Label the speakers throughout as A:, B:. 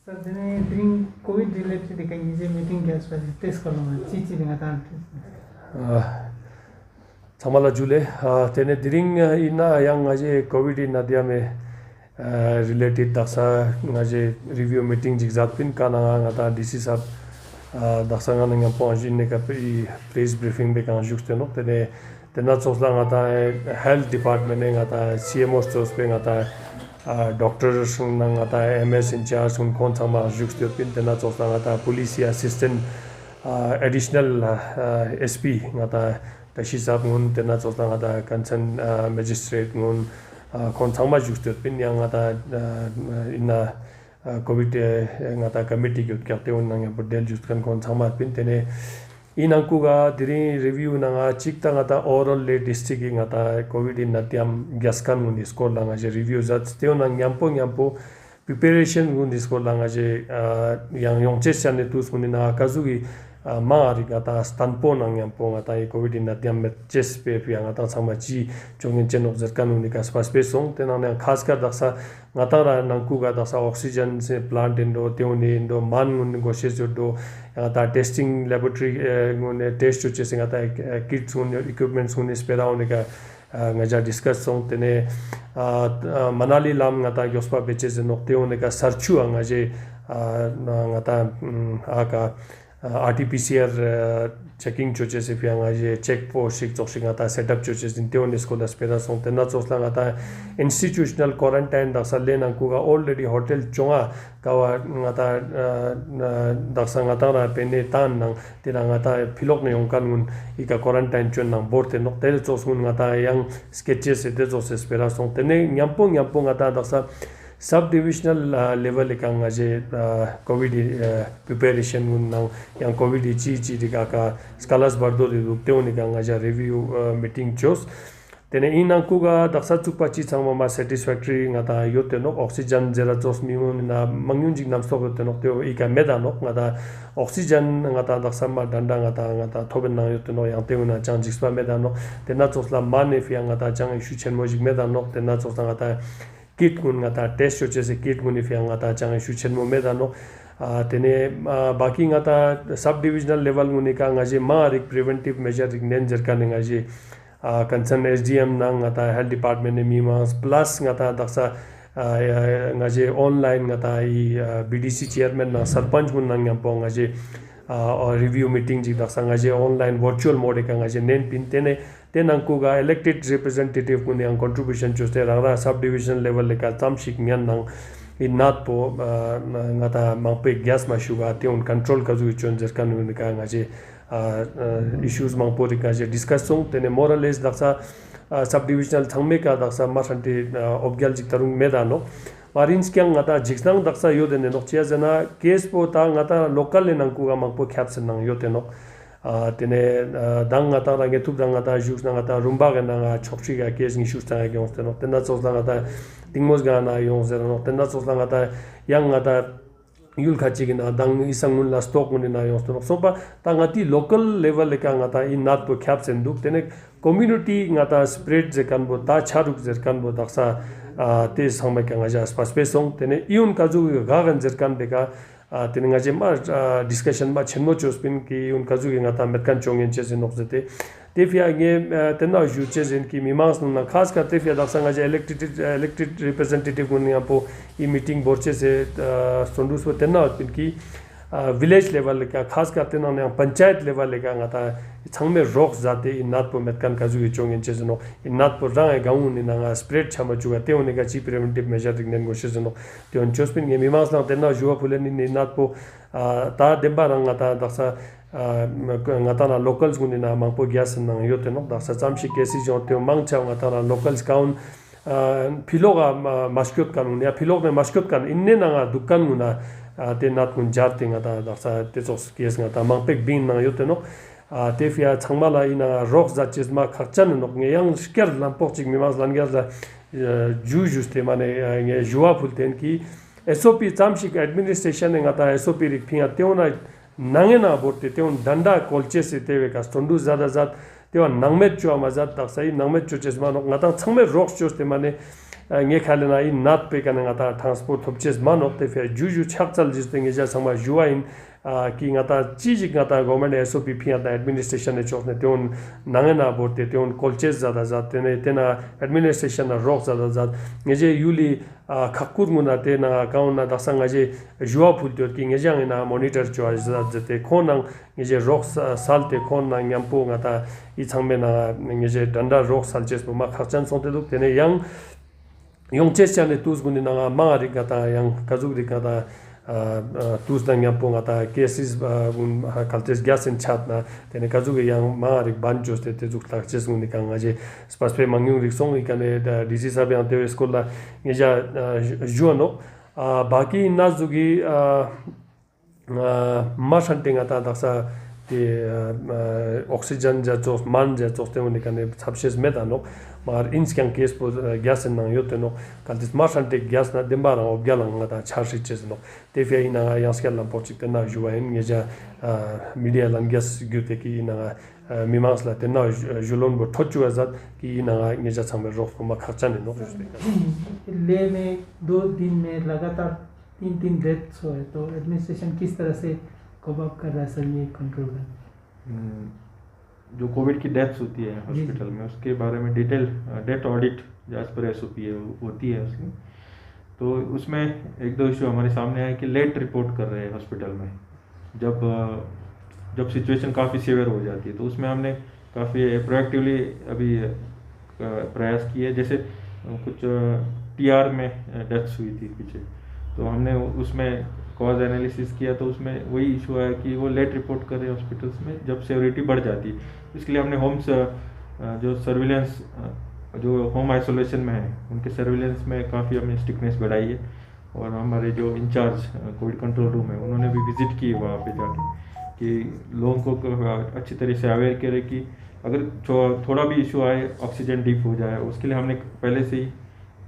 A: Sir, then I drink COVID related meeting gas for test column, chichi
B: Samala Jule, tene during ina yang aje COVID in Nadiame related dasa aje review meeting jigzatpin kana ngata DC sab dasa ngana ngapon ne ka press briefing be kan jukte no tene tena chosla ngata health department ngata CMO stores pe ngata doctors ngata MS in charge un kon sama jukte pin tena chosla ngata police assistant additional SP ngata tashi sab ngun tena chosla ngata concern magistrate ngun kon sama jukte pin yang ngata ina COVID ngata committee gyut kyate un nang bodel just kan kon sama pin tene inangkuga diri review nanga chikta ngata oral le district ngata COVID in natiam gaskan ngun iskor langa je review zat teo nang nyampo preparation ngun iskor langa je yang yongche chane tus ngun na kazugi maari ngata stanpo nang nyampo ngata COVID in natiam met chest pe ngata sama chi chongin chen observe ngun ka space song tena na khas kar daksa ngata ra nangkuga daksa oxygen se plant indo teoni indo man ngun go shejo do ngata testing laboratory ngun test chuche ngata kits ngun equipments ngun spera onika ngaja discuss song tene manali lam ngata yospa beches nokte onika sarchu ngaje ngata aka RT-PCR checking chuches if yang aje check post shik chok ngata setup chuches in teon school aspera song tena chosla ngata institutional quarantine da salen angkuga already hotel chonga kawa ngata daksa ngata ra pene tan nang tira ngata philok ne yongkan ngun ika quarantine chon nang borte nok tel chos ngun ngata yang sketches de chos aspera song tene nyampo ngata daksa sub-divisional level ikang aje COVID preparation ngun nang yang COVID chi dikaka scholars bardo de unik ang aja review meeting chos tene inangkuga daksa chukpa chi changma satisfactory ngata yote no oxygen zera chos mimun na mangyun jing namstok yote no teo ika meda no ngata oxygen ngata daksa ma danda ngata thoben na yote no yang teo na chang jispa meda no tena chosla mane fi ngata chang ishu chen mojik meda no tena chosla ngata kit gun ngata test choche se kit gun if yang ngata chang shu chen mo meda no tene baki ngata sub divisional level nguni ka ngaje ma rik preventive measure rik nenjer ka ngaje concern SDM nang ngata health department ne mima plus ngata daksa ngaje online ngata i BDC chairman na sarpanch gun nang yam po ngaje review meeting ji daksa ngaje online virtual mode ka ngaje nen pin tene tenangkuga elected representative kun yang contribution choste rara subdivision level le ka tamshik nyan nang inat po ngata mangpe gas ma shuga te un control ka ju chon jer kan un ka ngaje issues mangpo ri ka je discuss song tene more or less daksa subdivisional thangme ka daksa masanti obgyal jik tarung medano marins kyang ngata jiksnang daksa yodene nok chia jana case po ta ngata local le nangkuga mangpo khapsen nang yote no tene dang ngata ra getup dang ngata juk ngata rumba ga na chokchi ga kes ni shusta ga ngon teno tena chosla ngata tingmos ga na yong zero no tena chosla ngata yang ngata yul khachi ga dang isang mun la stock mun na yong teno so pa tangati local level ka ngata in nat po khap sen duk tene community ngata spread je kan bo ta charuk jer kan bo daksa te samma ka ngaja spas pe song tene iun ka ju ga gan jer kan be ka tene ngaje ma discussion ma chenmo chospin ki un kazu ge ngata metkan chongin chese nokzete tefia ge tena ju chesen ki mimas na khas ka tefia daksa ngaje elected representative gun ya po i meeting borche se sondus tena pin ki village level ka khas ka tena na panchayat level ka ngata changme rocks jate inat po metkan kazu ge chongin chese no inat po rang gaun ni na spread chama juga te one ka chi preventive measure ringen go chese no te on chospin ge mimas na tena juwa phulen ni inat po ta demba rang ngata daksa ngata na locals gun na mangpo gas na yote no daksa chamshi kesi jo te mangcha ngata na locals kaun philoga maskot kan ya philog ne maskot kan inne na dukkan guna te nat kun jarte ngata daksa te chos kes ngata mangpek bin na yote no tefia changmala ina rock zaches ma khachan no nge yang sker lampok chik mimas langyar la ju juste mane nge jua phulten ki SOP chamshik administration ngata SOP rik phia teona nangena borte teon danda kolche se tewe ka stondu zada tewa nangmet chwa mazat taksai nangmet choches ma ngata changme rock choste mane nge khale na in nat pe kana nga ta transport thopches manok te fe juju chakchal jis te nge ja sama juain ki nga ta chi nga ta government SOP phia ta administration e chokne teon nangena borte teon kolches zada zat tena administration na rock zada zat nge je yuli khakkur muna te na kauna da sanga je jua phul ki nge jang na monitor chwa zat jete khonang nge je rock salte khon na nyampo nga ta I changme na nge je danda rock salches ma khachan sonte duk tene yang yongches chane tuz guni na ma ri ga ta yang kazuk ri ga ta tuz da nyampo nga ta cases gun kaltes gas in chat na tene kazuk yang ma ri banjos te zuk ta ches guni ka nga je spaspe mangyung ri song ikane dc sabe ante school la nge ja juano baki nazugi ma shante nga ta daksa oxygen ja jos man ja jos te unik ane sabshes medano mar inskyang case po gas nang yote no kaltis marshante gas na dembara obgalang nga ta charge ches no te fe ina yaskal lam pochik na juain ngeja media lan gas gyute ki ina mimas la te na julon bo thochu azat ki ina ngeja chambe rof ko ma khachan no
A: ले में 2 दिन में लगातार 3 deaths हुए तो administration किस तरह से कब अप कर रहा है सर ये कंट्रोल में
C: जो कोविड की डेथ्स होती है हॉस्पिटल में उसके बारे में detail death audit as per SOP होती है उसकी तो उसमें 1-2 इशू हमारे सामने आए कि लेट रिपोर्ट कर रहे हैं हॉस्पिटल में जब सिचुएशन काफ़ी सीवियर हो जाती है तो उसमें हमने काफ़ी प्रोएक्टिवली अभी प्रयास किए जैसे कुछ TR में डेथ्स हुई थी पीछे तो हमने उसमें कॉज एनालिसिस किया तो उसमें वही इशू आया कि वो लेट रिपोर्ट कर रहे हैं हॉस्पिटल्स में जब सेवरिटी बढ़ जाती है इसके लिए हमने होम्स जो सर्विलेंस जो होम आइसोलेशन में है उनके सर्विलेंस में काफ़ी हमने स्ट्रिक्टनेस बढ़ाई है और हमारे जो इंचार्ज कोविड कंट्रोल रूम है उन्होंने भी विजिट की वहाँ पे जाके कि लोगों को अच्छी तरह से अवेयर करे कि अगर थोड़ा भी इशू आए ऑक्सीजन डिप हो जाए उसके लिए हमने पहले से ही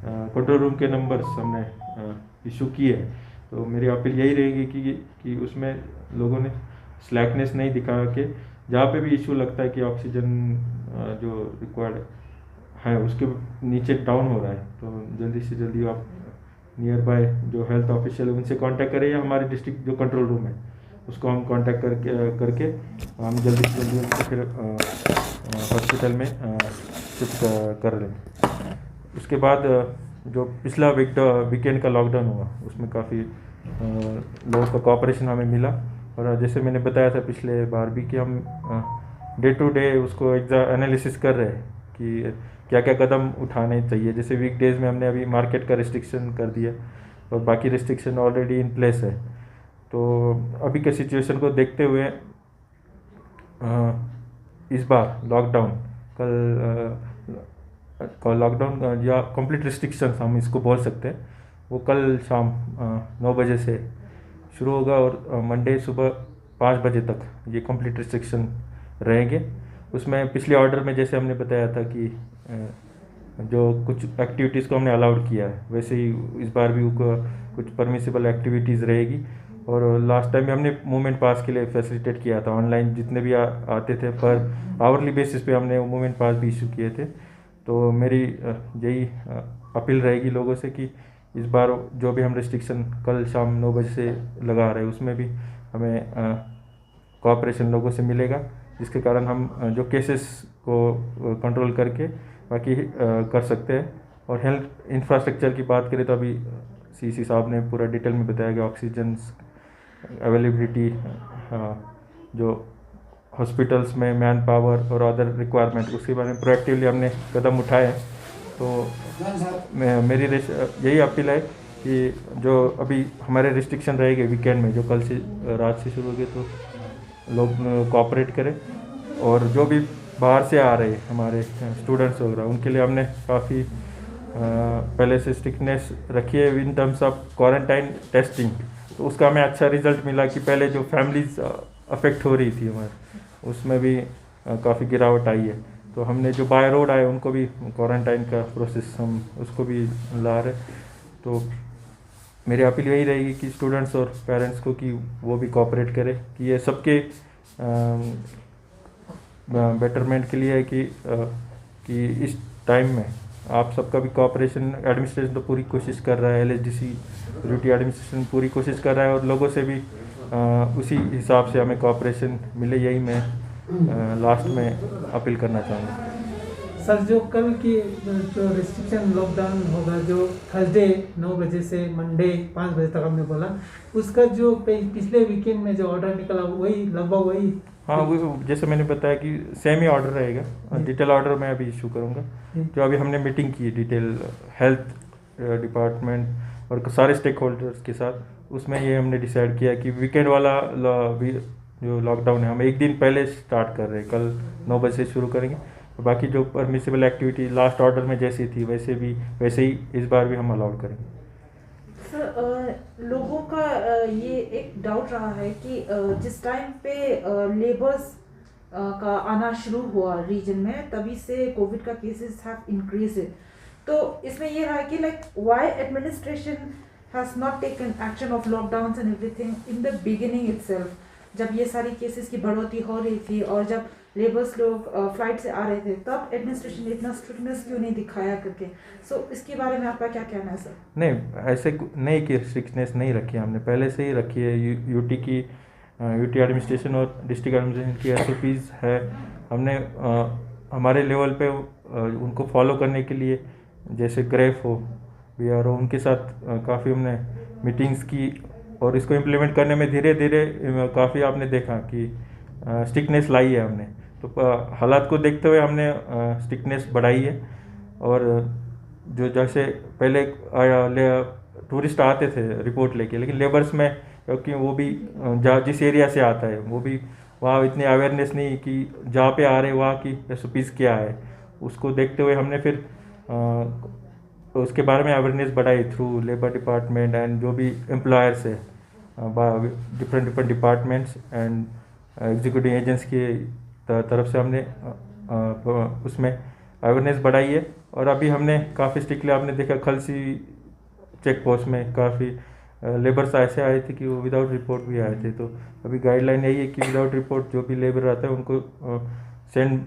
C: कंट्रोल रूम के नंबर्स हमने इशू किए तो मेरी अपील यही रहेगी कि उसमें लोगों ने स्लैकनेस नहीं दिखा के जहाँ पे भी इशू लगता है कि ऑक्सीजन जो रिक्वायर्ड है उसके नीचे डाउन हो रहा है तो जल्दी से जल्दी आप नियर बाय जो हेल्थ ऑफिशियल है उनसे कांटेक्ट करें या हमारे डिस्ट्रिक्ट जो कंट्रोल रूम है उसको हम कांटेक्ट करके हम जल्दी से जल्दी उनको फिर हॉस्पिटल में शिफ्ट कर लें। उसके बाद जो पिछला वीकेंड का लॉकडाउन हुआ उसमें काफ़ी लोगों का कोऑपरेशन हमें मिला और जैसे मैंने बताया था पिछले बार भी कि हम डे टू डे उसको एनालिसिस कर रहे हैं कि क्या क्या कदम उठाने चाहिए। जैसे वीकडेज में हमने अभी मार्केट का रिस्ट्रिक्शन कर दिया और बाकी रिस्ट्रिक्शन ऑलरेडी इन प्लेस है तो अभी के सिचुएशन को देखते हुए इस बार लॉकडाउन लॉकडाउन या कंप्लीट रिस्ट्रिक्शन हम इसको बोल सकते हैं वो कल शाम 9 बजे से शुरू होगा और मंडे सुबह 5 बजे तक ये कंप्लीट रिस्ट्रिक्शन रहेंगे। उसमें पिछले ऑर्डर में जैसे हमने बताया था कि जो कुछ एक्टिविटीज़ को हमने अलाउड किया है वैसे ही इस बार भी कुछ परमिसिबल एक्टिविटीज़ रहेगी और लास्ट टाइम भी हमने मूवमेंट पास के लिए फैसिलिटेट किया था ऑनलाइन जितने भी आते थे पर आवरली बेसिस पे हमने मूवमेंट पास भी इशू किए थे। तो मेरी यही अपील रहेगी लोगों से कि इस बार जो भी हम रिस्ट्रिक्शन कल शाम 9 बजे से लगा रहे हैं उसमें भी हमें कोऑपरेशन लोगों से मिलेगा जिसके कारण हम जो केसेस को कंट्रोल करके बाकी कर सकते हैं। और हेल्थ इंफ्रास्ट्रक्चर की बात करें तो अभी CC साहब ने पूरा डिटेल में बताया कि ऑक्सीजन अवेलेबिलिटी जो हॉस्पिटल्स में मैन पावर और अदर रिक्वायरमेंट उसके बारे में प्रोएक्टिवली हमने कदम उठाए हैं। तो मेरी यही अपील है कि जो अभी हमारे रिस्ट्रिक्शन रहेंगे वीकेंड में जो कल से रात से शुरू हो गए तो लोग कोऑपरेट करें और जो भी बाहर से आ रहे हमारे स्टूडेंट्स वगैरह उनके लिए हमने काफ़ी पहले से स्ट्रिक्टनेस रखी है in terms of quarantine testing. तो उसका हमें अच्छा रिजल्ट मिला कि पहले जो फैमिलीज अफेक्ट हो रही थी हमारे उसमें भी काफ़ी गिरावट आई है। तो हमने जो बाय रोड आए उनको भी क्वारंटाइन का प्रोसेस हम उसको भी ला रहे। तो मेरी अपील यही रहेगी कि स्टूडेंट्स और पेरेंट्स को कि वो भी कोऑपरेट करें कि ये सबके बेटरमेंट के लिए है कि इस टाइम में आप सबका भी कोऑपरेशन, एडमिनिस्ट्रेशन तो पूरी कोशिश कर रहा है, LSDC ड्यूटी एडमिनिस्ट्रेशन पूरी कोशिश कर रहा है और लोगों से भी उसी हिसाब से हमें कोऑपरेशन मिले, यही मैं लास्ट में अपील करना चाहूँगा।
A: सर, जो कल की जो रिस्ट्रिक्शन लॉकडाउन होगा, जो थर्सडे 9 बजे से मंडे 5 बजे तक आपने बोला, उसका जो पिछले वीकेंड में जो ऑर्डर निकला वही लगभग वही?
C: हाँ, वो जैसे मैंने बताया कि सेम ही ऑर्डर रहेगा। डिटेल ऑर्डर मैं अभी इशू करूँगा। जो अभी हमने मीटिंग की डिटेल हेल्थ डिपार्टमेंट और सारे स्टेक होल्डर्स के साथ, उसमें ये हमने डिसाइड किया कि वीकेंड वाला जो लॉकडाउन है हम एक दिन पहले स्टार्ट कर रहे हैं, कल 9 बजे से शुरू करेंगे। बाकी जो परमिसिबल एक्टिविटी लास्ट ऑर्डर में जैसी थी वैसे ही इस बार भी हम अलाउड करेंगे।
D: सर, लोगों का ये एक डाउट रहा है कि जिस टाइम पे लेबर्स का आना शुरू हुआ रीजन में, तभी से कोविड का केसेस हैव इंक्रीज्ड। तो इसमें ये रहा कि like why administration has not taken action of lockdowns and everything in the beginning itself, जब ये सारी केसेस की बढ़ोतरी हो रही थी और जब लेबर्स लोग फ्लाइट से आ रहे थे, तब एडमिनिस्ट्रेशन ने इतना स्ट्रिक्टनेस क्यों नहीं दिखाया करके? सो इसके बारे में आपका क्या कहना है सर?
C: नहीं, ऐसे नहीं कि स्ट्रिक्टनेस नहीं रखी, हमने पहले से ही रखी है। यूटी एडमिनिस्ट्रेशन और डिस्ट्रिक्ट एडमिनिस्ट्रेशन की SOPs है, हमने हमारे लेवल पे उनको फॉलो करने के लिए, जैसे ग्रेफ हो, BRO, उनके साथ काफ़ी हमने मीटिंग्स की और इसको इम्प्लीमेंट करने में धीरे धीरे काफ़ी आपने देखा कि स्ट्रिक्टनेस लाई है हमने। तो हालात को देखते हुए हमने स्ट्रिक्टनेस बढ़ाई है। और जो जैसे पहले टूरिस्ट आते थे रिपोर्ट लेके, लेकिन लेबर्स में क्योंकि वो भी जिस एरिया से आता है वो भी वहाँ इतनी अवेयरनेस नहीं कि जहाँ पे आ रहे वहाँ की SOPs क्या है, उसको देखते हुए हमने फिर उसके बारे में अवेयरनेस बढ़ाई थ्रू लेबर डिपार्टमेंट एंड जो भी एम्प्लॉयर्स है, different departments and executive agents की तरफ से हमने उसमें अवेयरनेस बढ़ाई है। और अभी हमने काफ़ी स्ट्रिक्टली, आपने देखा खलसी चेक पोस्ट में काफ़ी लेबर्स ऐसे आए थे कि वो विदाउट रिपोर्ट भी आए थे। तो अभी गाइडलाइन यही है कि विदाउट रिपोर्ट जो भी लेबर आता है उनको सेंड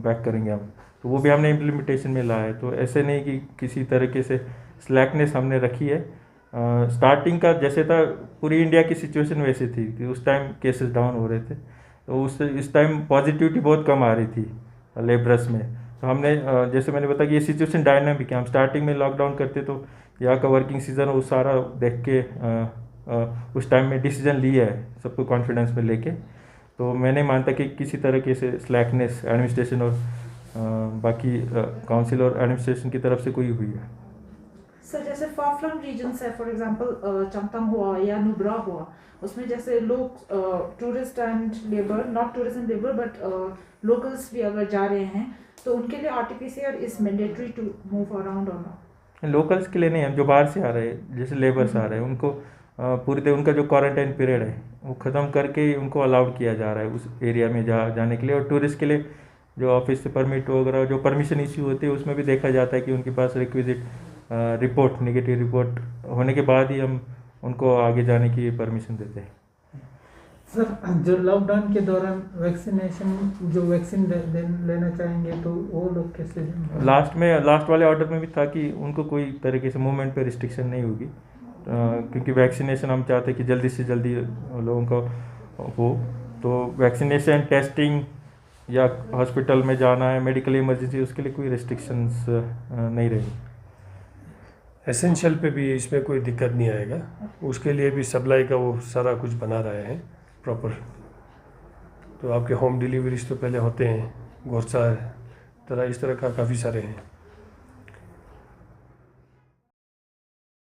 C: बैक करेंगे हम। तो वो भी हमने इम्प्लीमेंटेशन में लाया है। तो ऐसे नहीं कि किसी तरीके से स्लैकनेस हमने रखी है। स्टार्टिंग का जैसे था पूरी इंडिया की सिचुएशन वैसी थी कि उस टाइम केसेस डाउन हो रहे थे, तो इस टाइम पॉजिटिविटी बहुत कम आ रही थी लेबरस में। तो हमने जैसे मैंने बताया कि ये सिचुएशन डायनामिक है। हम स्टार्टिंग में लॉकडाउन करते तो यहाँ का वर्किंग सीजन वो सारा देख के उस टाइम में डिसीजन लिया है सबको कॉन्फिडेंस में लेके। तो मैं नहीं मानता कि किसी तरीके से स्लैकनेस एडमिनिस्ट्रेशन और बाकी काउंसिल और एडमिनिस्ट्रेशन की तरफ से कोई हुई है।
D: सर, जैसे फार फ्लंग रीजन्स है, फॉर एग्जांपल चंगथंग हुआ या नुब्रा हुआ, उसमें जैसे लोग tourist and labour, not tourist and labour but locals भी अगर जा रहे हैं तो उनके लिए RT-PCR is mandatory to move around और नॉट?
C: लोकल्स के लिए नहीं, हम जो बाहर से आ रहे हैं जैसे लेबर्स आ रहे हैं उनको पूरी तरह उनका जो क्वारंटाइन पीरियड है वो ख़त्म करके उनको अलाउड किया जा रहा है उस एरिया में जाने के लिए। और टूरिस्ट के लिए जो ऑफिस से परमिट वगैरह जो परमिशन इश्यू होती है उसमें भी देखा जाता है कि उनके पास रिक्विजिट रिपोर्ट, नेगेटिव रिपोर्ट होने के बाद ही हम उनको आगे जाने की परमिशन देते हैं।
A: सर, जो लॉकडाउन के दौरान वैक्सीन लेना चाहेंगे तो वो लोग कैसे?
C: लास्ट वाले ऑर्डर में भी था कि उनको कोई तरीके से मूवमेंट पे रिस्ट्रिक्शन नहीं होगी, क्योंकि वैक्सीनेशन हम चाहते हैं कि जल्दी से जल्दी लोगों का हो। तो वैक्सीनेशन, टेस्टिंग या हॉस्पिटल में जाना है, मेडिकल इमरजेंसी, उसके लिए कोई रिस्ट्रिक्शंस नहीं रहेगी।
B: एसेंशियल पे भी इसमें कोई दिक्कत नहीं आएगा, उसके लिए भी सप्लाई का वो सारा कुछ बना रहे हैं प्रॉपर। तो आपके होम डिलीवरीज तो पहले होते हैं, गोरसा इस तरह का काफ़ी सारे हैं।